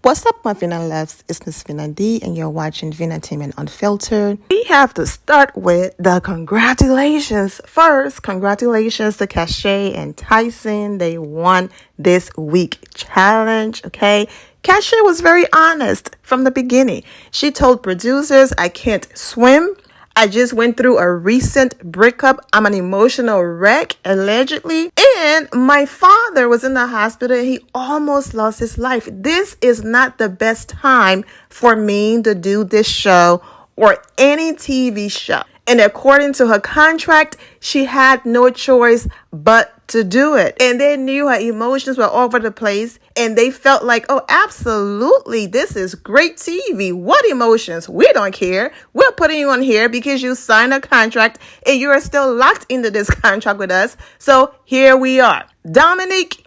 What's up, my Vina loves? It's Miss Vina D, and you're watching Vinatainment Unfiltered. We have to start with the congratulations. First, congratulations to Cashay and Tyson. They won this week challenge, okay? Cashay was very honest from the beginning. She told producers, I can't swim. I just went through a recent breakup. I'm an emotional wreck, allegedly. And my father was in the hospital and he almost lost his life. This is not the best time for me to do this show or any TV show. And according to her contract, she had no choice but to do it. And they knew her emotions were all over the place. And they felt like, oh, absolutely, this is great TV. What emotions? We don't care. We're putting you on here because you signed a contract and you are still locked into this contract with us. So here we are. Dominique,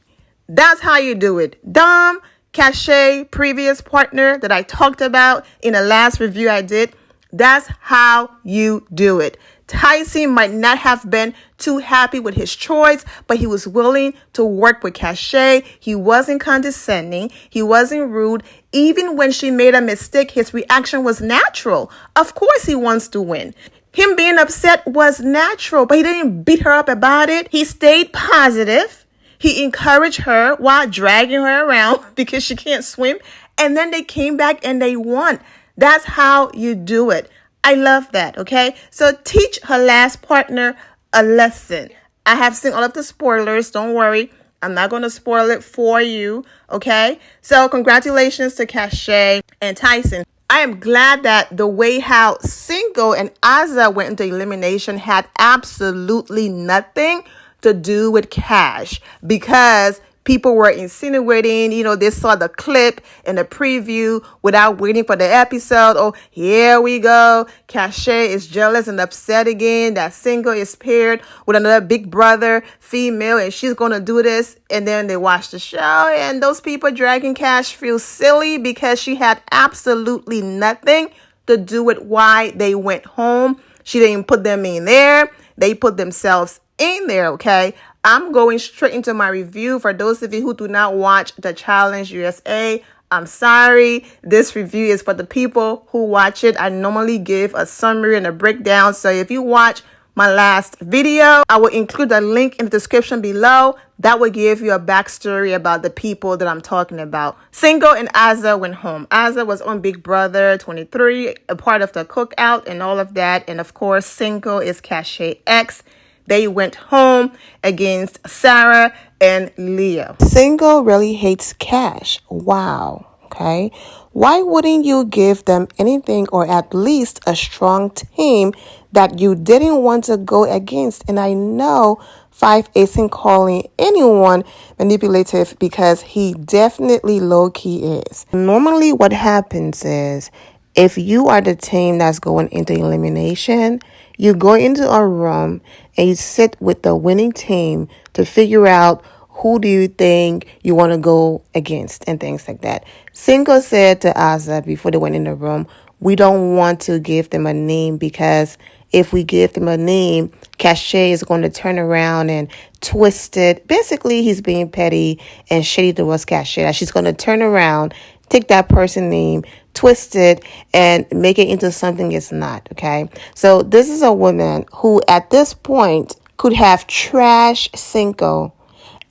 that's how you do it. Dom, Cashay, previous partner that I talked about in the last review I did. That's how you do it. Tyson might not have been too happy with his choice, but he was willing to work with Cashay. He wasn't condescending. He wasn't rude. Even when she made a mistake, his reaction was natural. Of course he wants to win. Him being upset was natural, but he didn't beat her up about it. He stayed positive. He encouraged her while dragging her around because she can't swim. And then they came back and they won. That's how you do it. I love that, okay? So teach her last partner a lesson. I have seen all of the spoilers. Don't worry. I'm not going to spoil it for you, okay? So congratulations to Cashay and Tyson. I am glad that the way how Cinco and Azza went into elimination had absolutely nothing to do with Cash, because people were insinuating, they saw the clip and the preview without waiting for the episode. Oh, here we go. Cashay is jealous and upset again that Cinco is paired with another big brother female and she's going to do this. And then they watch the show and those people dragging Cash feel silly because she had absolutely nothing to do with why they went home. She didn't put them in there. They put themselves in there, okay? I'm going straight into my review. For those of you who do not watch the Challenge USA, I'm sorry. This review is for the people who watch it. I normally give a summary and a breakdown. So if you watch my last video, I will include a link in the description below. That will give you a backstory about the people that I'm talking about. Cinco and Azza went home. Azza was on Big Brother 23, a part of the cookout and all of that. And of course, Cinco is Cashay X. They went home against Sarah and Leo. Cinco really hates Cash. Wow. Okay. Why wouldn't you give them anything or at least a strong team that you didn't want to go against? And I know 5 isn't calling anyone manipulative because he definitely low-key is. Normally what happens is if you are the team that's going into elimination, you go into a room and you sit with the winning team to figure out who do you think you want to go against and things like that. Cinco said to Azza before they went in the room, we don't want to give them a name because if we give them a name, Cashay is going to turn around and twist it. Basically, he's being petty and shady towards Cashay. She's going to turn around, take that person's name, twist it, and make it into something it's not, okay? So this is a woman who at this point could have trashed Cinco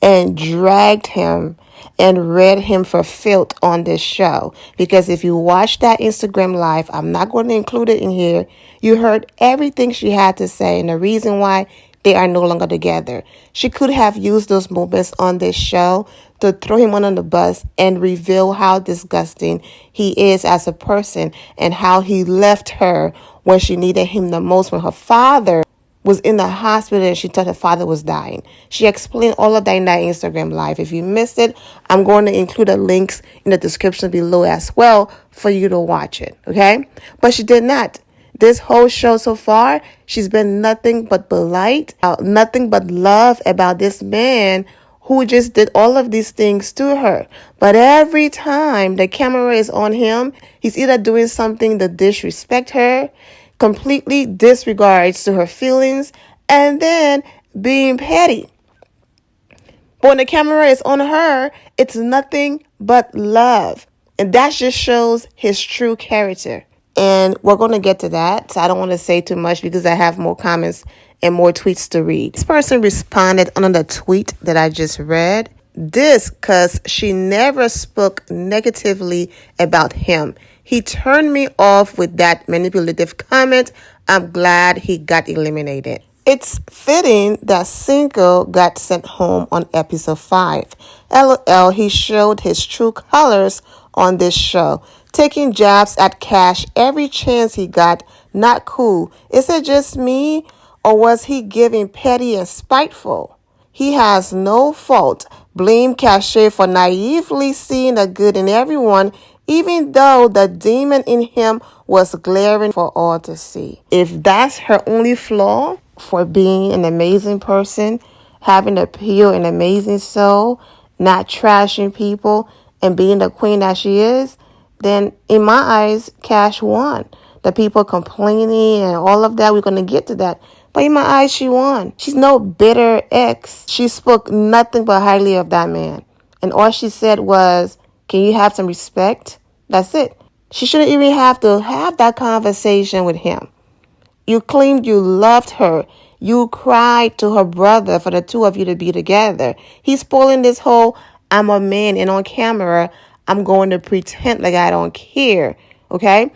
and dragged him and read him for filth on this show. Because if you watch that Instagram live, I'm not going to include it in here, you heard everything she had to say and the reason why they are no longer together. She could have used those moments on this show to throw him on the bus and reveal how disgusting he is as a person and how he left her when she needed him the most, when her father was in the hospital and she thought her father was dying. She explained all of that in that Instagram live. If you missed it, I'm going to include the links in the description below as well for you to watch it, okay? But she did not. This whole show so far, she's been nothing but polite, nothing but love about this man who just did all of these things to her. But every time the camera is on him, he's either doing something to disrespect her, completely disregards to her feelings, and then being petty. But when the camera is on her, it's nothing but love. And that just shows his true character. And we're going to get to that. So I don't want to say too much because I have more comments and more tweets to read. This person responded under the tweet that I just read. This because she never spoke negatively about him. He turned me off with that manipulative comment. I'm glad he got eliminated. It's fitting that Cinco got sent home on episode 5. LOL, he showed his true colors on this show, taking jabs at Cash every chance he got. Not cool. Is it just me, or was he giving petty and spiteful? He has no fault. Blame Cashay for naively seeing the good in everyone, even though the demon in him was glaring for all to see. If that's her only flaw for being an amazing person, having a pure and amazing soul, not trashing people, and being the queen that she is, then in my eyes, Cash won. The people complaining and all of that, we're going to get to that. But in my eyes, she won. She's no bitter ex. She spoke nothing but highly of that man. And all she said was, can you have some respect? That's it. She shouldn't even have to have that conversation with him. You claimed you loved her. You cried to her brother for the two of you to be together. He's pulling this whole, I'm a man, and on camera, I'm going to pretend like I don't care. Okay?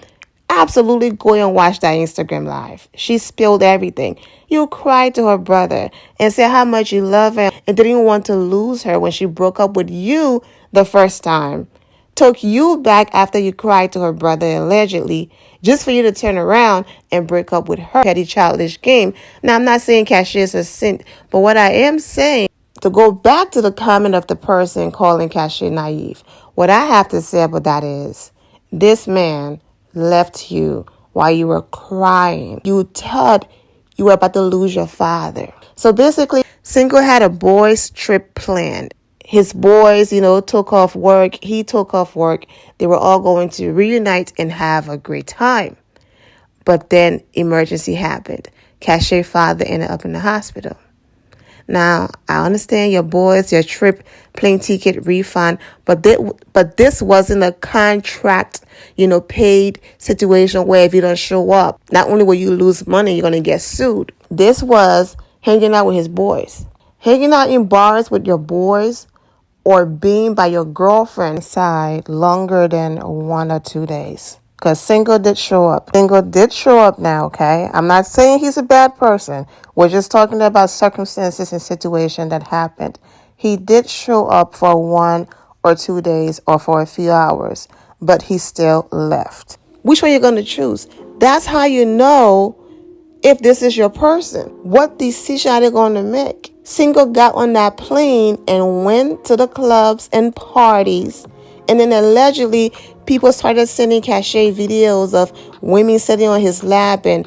Absolutely go and watch that Instagram live. She spilled everything. You cried to her brother and said how much you love her and didn't want to lose her when she broke up with you the first time. Took you back after you cried to her brother allegedly, just for you to turn around and break up with her. Petty childish game. Now, I'm not saying Cashay is a saint, but what I am saying, to go back to the comment of the person calling Cashay naive, what I have to say about that is, this man left you while you were crying. You thought you were about to lose your father. So basically, Cinco had a boys' trip planned. His boys, took off work. He took off work. They were all going to reunite and have a great time. But then emergency happened. Cashay's father ended up in the hospital. Now, I understand your boys, your trip, plane ticket refund, but this wasn't a contract, paid situation where if you don't show up, not only will you lose money, you're going to get sued. This was hanging out with his boys. Hanging out in bars with your boys or being by your girlfriend's side longer than 1 or 2 days. Because Cinco did show up. Cinco did show up now, okay? I'm not saying he's a bad person. We're just talking about circumstances and situation that happened. He did show up for 1 or 2 days or for a few hours, but he still left. Which one are you going to choose? That's how you know if this is your person. What decision are they going to make? Cinco got on that plane and went to the clubs and parties. And then allegedly, people started sending Cashay videos of women sitting on his lap and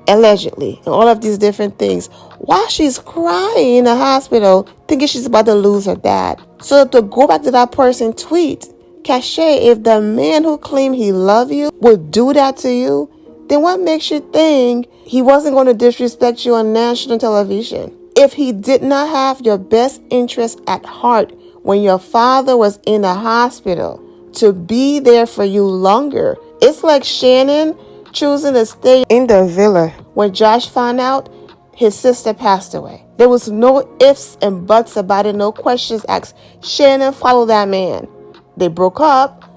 allegedly, and all of these different things. While she's crying in the hospital, thinking she's about to lose her dad. So to go back to that person tweet, Cashay, if the man who claimed he loved you would do that to you, then what makes you think he wasn't going to disrespect you on national television? If he did not have your best interest at heart when your father was in the hospital, to be there for you longer. It's like Shannon choosing to stay in the villa when Josh found out his sister passed away. There was no ifs and buts about it, no questions asked. Shannon followed that man. They broke up.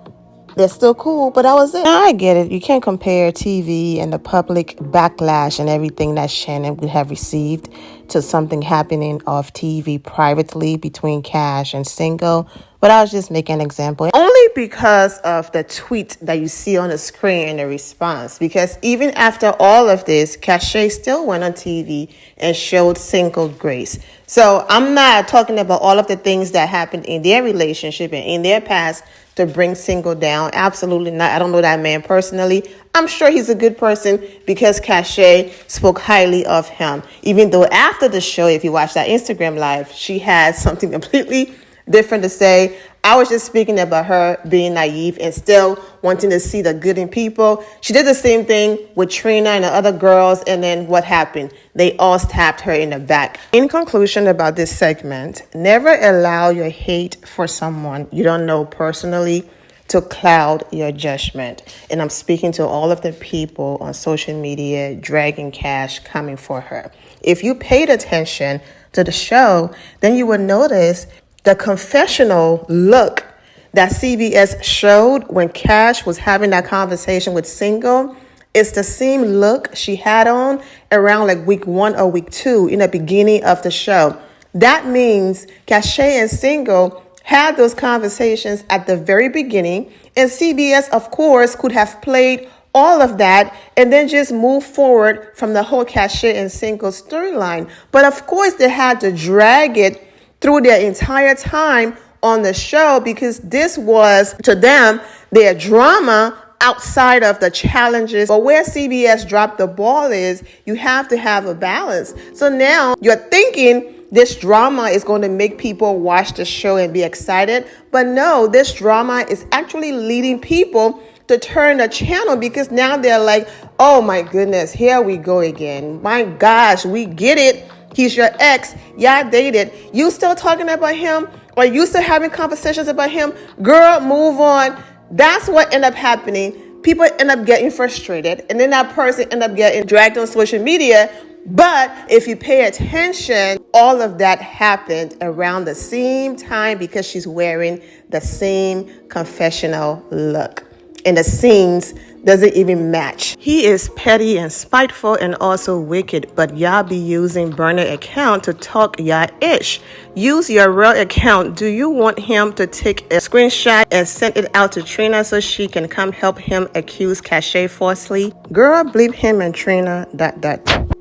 They're still cool, but that was it. Now, I get it. You can't compare TV and the public backlash and everything that Shannon would have received to something happening off TV privately between Cash and Cinco. But I was just making an example. Only because of the tweet that you see on the screen and the response. Because even after all of this, Cashay still went on TV and showed Cinco grace. So I'm not talking about all of the things that happened in their relationship and in their past to bring Cinco down. Absolutely not. I don't know that man personally. I'm sure he's a good person because Cashay spoke highly of him. Even though after the show, if you watch that Instagram live, she had something completely different to say. I was just speaking about her being naive and still wanting to see the good in people. She did the same thing with Trina and the other girls, and then what happened? They all stabbed her in the back. In conclusion about this segment, never allow your hate for someone you don't know personally to cloud your judgment. And I'm speaking to all of the people on social media dragging Cash coming for her. If you paid attention to the show, then you would notice the confessional look that CBS showed when Cash was having that conversation with Cinco. It's the same look she had on around like week 1 or week 2 in the beginning of the show. That means Cashay and Cinco had those conversations at the very beginning, and CBS, of course, could have played all of that and then just move forward from the whole Cashay and Cinco storyline. But of course, they had to drag it through their entire time on the show because this was, to them, their drama outside of the challenges. But where CBS dropped the ball is you have to have a balance. So now you're thinking this drama is going to make people watch the show and be excited. But no, this drama is actually leading people to turn the channel because now they're like, oh my goodness, here we go again. My gosh, we get it. He's your ex. Y'all dated. You still talking about him? Or you still having conversations about him? Girl, move on. That's what ended up happening. People end up getting frustrated, and then that person end up getting dragged on social media. But if you pay attention, all of that happened around the same time because she's wearing the same confessional look. And the scenes doesn't even match. He is petty and spiteful and also wicked, but y'all be using burner account to talk y'all ish. Use your real account. Do you want him to take a screenshot and send it out to Trina so she can come help him accuse Cashay falsely? Girl, bleep him and Trina, ...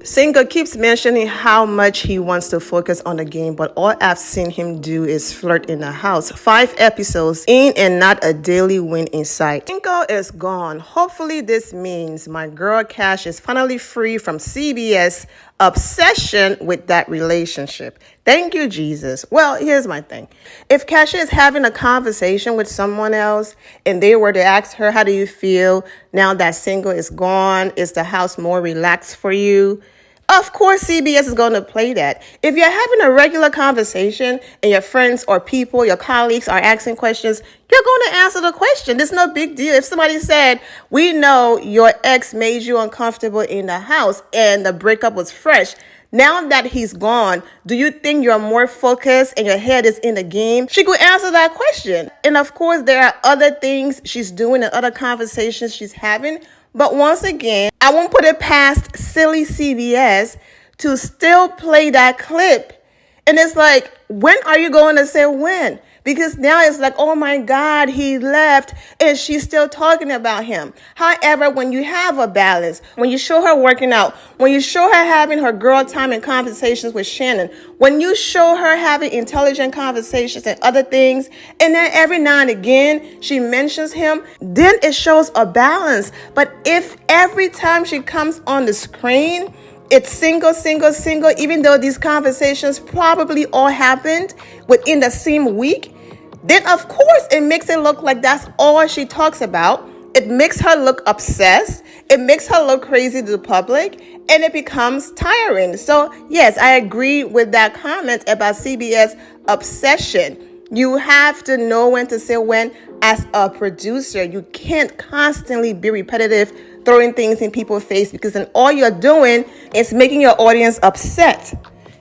Cinco keeps mentioning how much he wants to focus on the game, but all I've seen him do is flirt in the house. 5 episodes in and not a daily win in sight. Cinco is gone. Hopefully this means my girl Cash is finally free from CBS obsession with that relationship. Thank you, Jesus. Well, here's my thing. If Cashay is having a conversation with someone else and they were to ask her, how do you feel now that Cinco is gone? Is the house more relaxed for you? Of course, CBS is going to play that. If you're having a regular conversation and your friends or people, your colleagues are asking questions, you're going to answer the question. There's no big deal. If somebody said, we know your ex made you uncomfortable in the house and the breakup was fresh. Now that he's gone, do you think you're more focused and your head is in the game? She could answer that question. And of course, there are other things she's doing and other conversations she's having. But once again, I won't put it past silly CBS to still play that clip. And it's like, when are you going to say when? Because now it's like, oh my God, he left and she's still talking about him. However, when you have a balance, when you show her working out, when you show her having her girl time and conversations with Shannon, when you show her having intelligent conversations and other things, and then every now and again she mentions him, then it shows a balance. But if every time she comes on the screen, it's single, even though these conversations probably all happened within the same week, then of course it makes it look like that's all she talks about. It makes her look obsessed. It makes her look crazy to the public, and it becomes tiring. So yes, I agree with that comment about CBS obsession. You have to know when to say when as a producer. You can't constantly be repetitive, throwing things in people's face, because then all you're doing is making your audience upset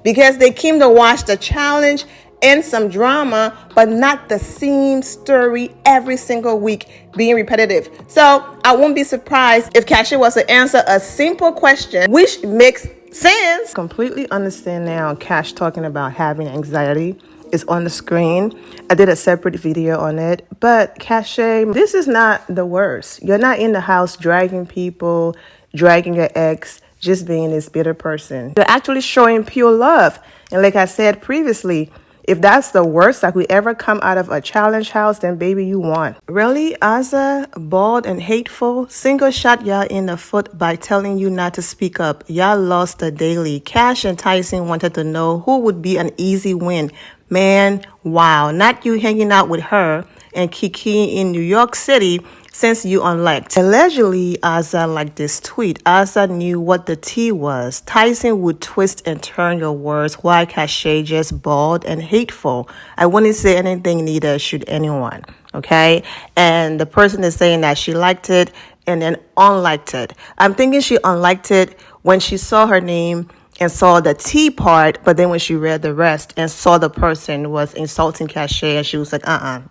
because they came to watch the challenge and some drama, but not the same story every single week being repetitive. So I won't be surprised if Cashay was to answer a simple question, which makes sense. Completely understand now Cash talking about having anxiety is on the screen. I did a separate video on it, but Cashay, this is not the worst. You're not in the house dragging people, dragging your ex, just being this bitter person. You're actually showing pure love. And like I said previously, if that's the worst that could ever come out of a challenge house, then baby, you won. Really, Azza, bald and hateful? Cinco shot y'all in the foot by telling you not to speak up. Y'all lost the daily. Cash and Tyson wanted to know who would be an easy win. Man, wow. Not you hanging out with her and Kiki in New York City since you unliked. Allegedly, Azza liked this tweet. Azza knew what the tea was. Tyson would twist and turn your words while Cashay just bald and hateful. I wouldn't say anything, neither should anyone. okay? And the person is saying that she liked it and then unliked it. I'm thinking she unliked it when she saw her name and saw the T part, but then when she read the rest and saw the person was insulting Cashay, and she was like,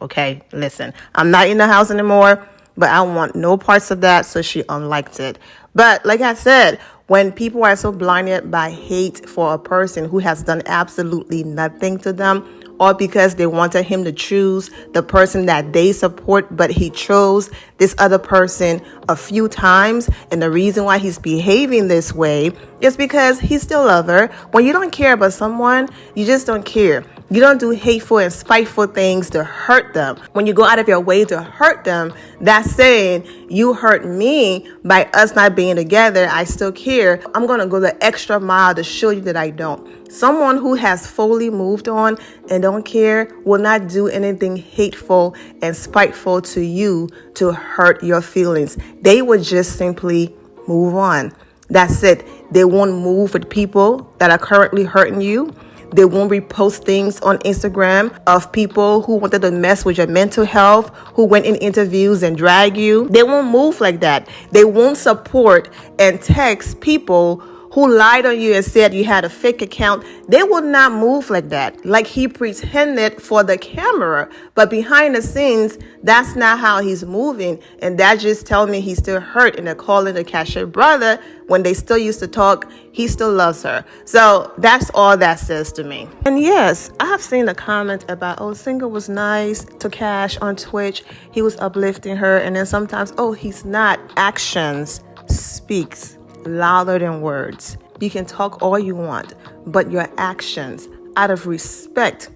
okay, listen, I'm not in the house anymore, but I want no parts of that, so she unliked it. But like I said, when people are so blinded by hate for a person who has done absolutely nothing to them, or because they wanted him to choose the person that they support, but he chose this other person a few times, and the reason why he's behaving this way is because he still loves her. When you don't care about someone, you just don't care. You don't do hateful and spiteful things to hurt them. When you go out of your way to hurt them, that's saying, you hurt me by us not being together. I still care. I'm going to go the extra mile to show you that I don't. Someone who has fully moved on and don't care will not do anything hateful and spiteful to you to hurt your feelings. They would just simply move on. That's it. They won't move with people that are currently hurting you. They won't repost things on Instagram of people who wanted to mess with your mental health, who went in interviews and drag you. They won't move like that. They won't support and text people who lied on you and said you had a fake account. They will not move like that. Like he pretended for the camera, but behind the scenes, that's not how he's moving. And that just tells me he's still hurt, and they're calling the Cashay brother when they still used to talk. He still loves her. So that's all that says to me. And yes, I have seen the comment about, oh, Cinco was nice to Cash on Twitch. He was uplifting her. And then sometimes, oh, he's not. Actions speaks louder than words. You can talk all you want, but your actions, out of respect,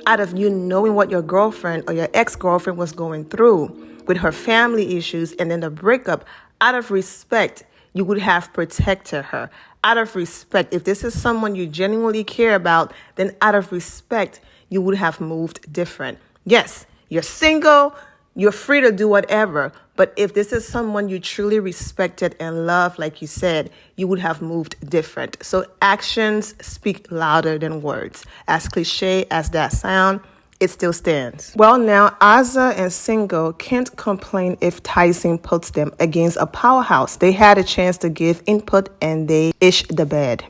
out of you knowing what your girlfriend or your ex-girlfriend was going through with her family issues and then the breakup, out of respect, you would have protected her. Out of respect, if this is someone you genuinely care about, then out of respect, you would have moved different. Yes, you're single, you're free to do whatever. But if this is someone you truly respected and loved, like you said, you would have moved different. So actions speak louder than words. As cliche as that sound, it still stands. Well, now, Azza and Cinco can't complain if Tyson puts them against a powerhouse. They had a chance to give input and they ished the bed.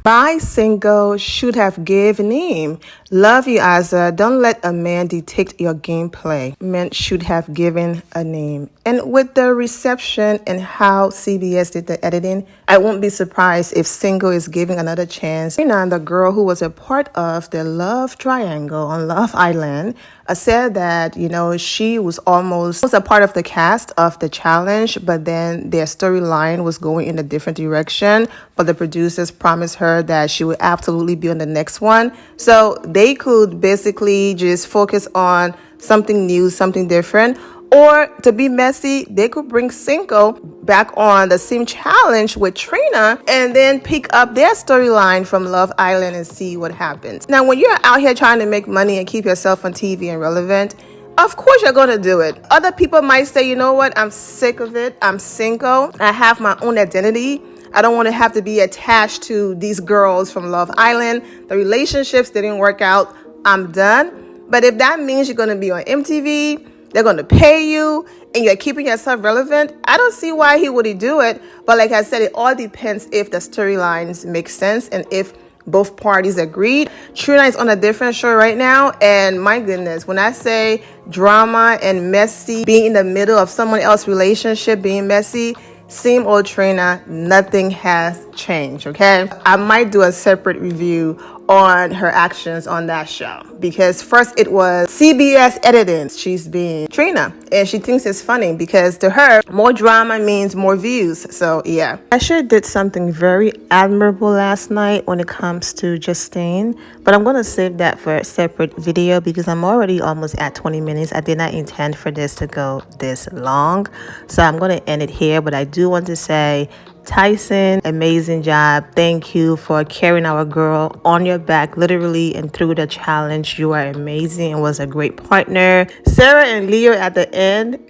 By Cinco should have given name. Love you, Azza. Don't let a man dictate your gameplay. Men should have given a name. And with the reception and how CBS did the editing, I won't be surprised if Cinco is giving another chance. Trina, the girl who was a part of the love triangle on Love Island, said that, she was a part of the cast of the challenge, but then their storyline was going in a different direction. But the producers promised her that she would absolutely be on the next one. So they could basically just focus on something new, something different. Or to be messy, they could bring Cinco back on the same challenge with Trina and then pick up their storyline from Love Island and see what happens. Now, when you're out here trying to make money and keep yourself on TV and relevant, of course you're going to do it. Other people might say, you know what, I'm sick of it. I'm Cinco. I have my own identity. I don't want to have to be attached to these girls from Love Island. The relationships didn't work out. I'm done. But if that means you're going to be on MTV, they're going to pay you, and you're keeping yourself relevant, I don't see why he would do it. But like I said, it all depends if the storylines make sense and if both parties agreed. Trina is on a different show right now, and my goodness, when I say drama and messy, being in the middle of someone else's relationship, being messy, same old Trina, nothing has changed, okay? I might do a separate review on her actions on that show, because first it was CBS editing. She's being Trina, and she thinks it's funny because to her, more drama means more views. So yeah, I sure did something very admirable last night when it comes to Justine, but I'm going to save that for a separate video because I'm already almost at 20 minutes. I did not intend for this to go this long, so I'm going to end it here. But I do want to say, Tyson, amazing job. Thank you for carrying our girl on your back, literally and through the challenge. You are amazing and was a great partner. Sarah and Leo at the end,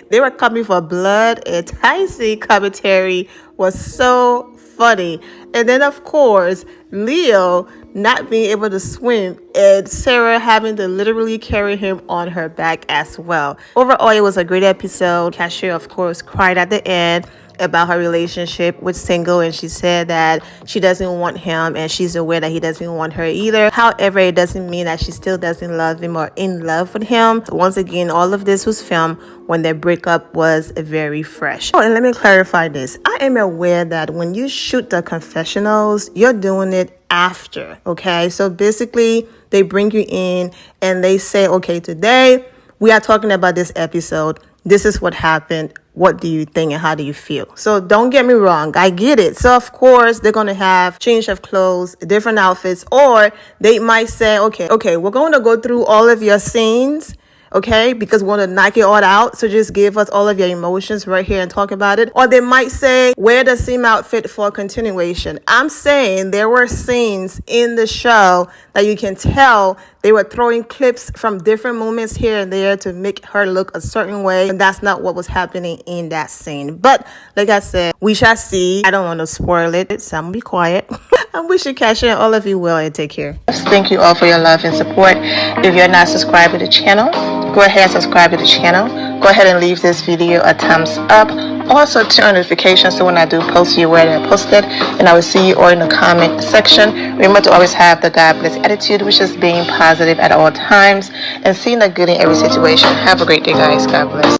they were coming for blood, and Tyson commentary was so funny. And then, of course, Leo not being able to swim and Sarah having to literally carry him on her back as well. Overall, it was a great episode. Cashay, of course, cried at the end about her relationship with Cinco, and she said that she doesn't want him and she's aware that he doesn't want her either. However, it doesn't mean that she still doesn't love him or in love with him. Once again, all of this was filmed when their breakup was very fresh. Oh, and let me clarify this. I am aware that when you shoot the confessionals, you're doing it after, okay? So basically, they bring you in and they say, okay, today we are talking about this episode. This is what happened. What do you think and how do you feel? So don't get me wrong. I get it. So of course they're going to have change of clothes, different outfits, or they might say, okay, we're going to go through all of your scenes. Okay, because we want to knock it all out. So just give us all of your emotions right here and talk about it. Or they might say, wear the same outfit for a continuation. I'm saying there were scenes in the show that you can tell they were throwing clips from different moments here and there to make her look a certain way. And that's not what was happening in that scene. But like I said, we shall see. I don't want to spoil it, so I'm going to be quiet. I wish you Cashay and all of you well and take care. Thank you all for your love and support. If you're not subscribed to the channel, go ahead and subscribe to the channel. Go ahead and leave this video a thumbs up. Also turn on notifications so when I do post, you're aware that I posted. And I will see you all in the comment section. Remember to always have the God bless attitude, which is being positive at all times and seeing the good in every situation. Have a great day, guys. God bless.